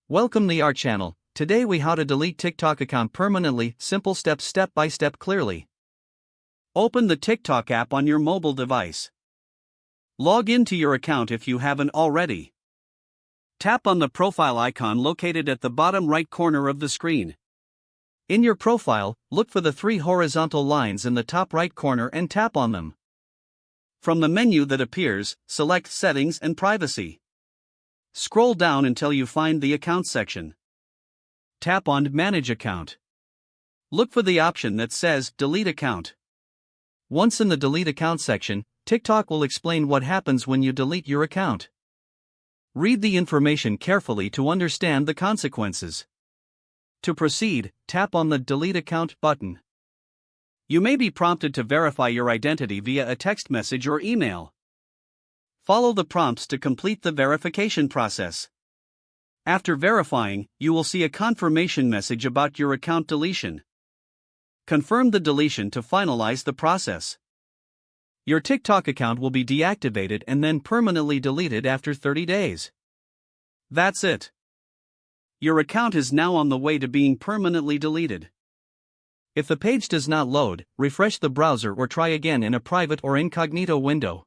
Welcome to our channel. Today we how to delete TikTok account permanently, simple steps step by step clearly. Open the TikTok app on your mobile device. Log into your account if you haven't already. Tap on the profile icon located at the bottom right corner of the screen. In your profile, look for the three horizontal lines in the top right corner and tap on them. From the menu that appears, select Settings and Privacy. Scroll down until you find the Account section. Tap on Manage Account. Look for the option that says Delete Account. Once in the Delete Account section, TikTok will explain what happens when you delete your account. Read the information carefully to understand the consequences. To proceed, tap on the Delete Account button. You may be prompted to verify your identity via a text message or email. Follow the prompts to complete the verification process. After verifying, you will see a confirmation message about your account deletion. Confirm the deletion to finalize the process. Your TikTok account will be deactivated and then permanently deleted after 30 days. That's it. Your account is now on the way to being permanently deleted. If the page does not load, refresh the browser or try again in a private or incognito window.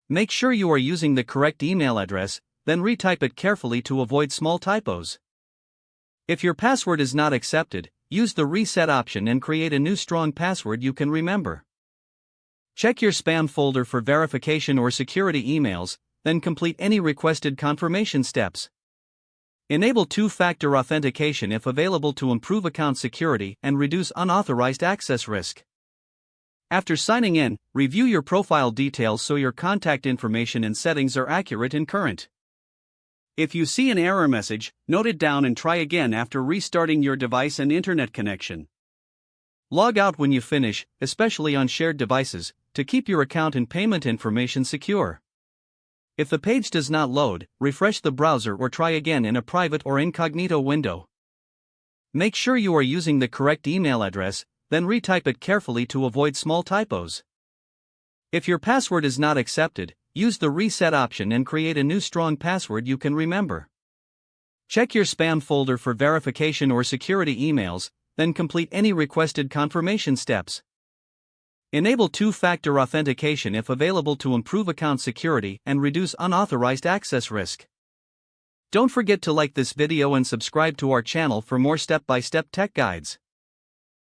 Make sure you are using the correct email address, then retype it carefully to avoid small typos. If your password is not accepted, use the reset option and create a new strong password you can remember. Check your spam folder for verification or security emails, then complete any requested confirmation steps. Enable two-factor authentication if available to improve account security and reduce unauthorized access risk. After signing in, review your profile details so your contact information and settings are accurate and current. If you see an error message, note it down and try again after restarting your device and internet connection. Log out when you finish, especially on shared devices, to keep your account and payment information secure. If the page does not load, refresh the browser or try again in a private or incognito window. Make sure you are using the correct email address, then retype it carefully to avoid small typos. If your password is not accepted, use the reset option and create a new strong password you can remember. Check your spam folder for verification or security emails, then complete any requested confirmation steps. Enable two-factor authentication if available to improve account security and reduce unauthorized access risk. Don't forget to like this video and subscribe to our channel for more step-by-step tech guides.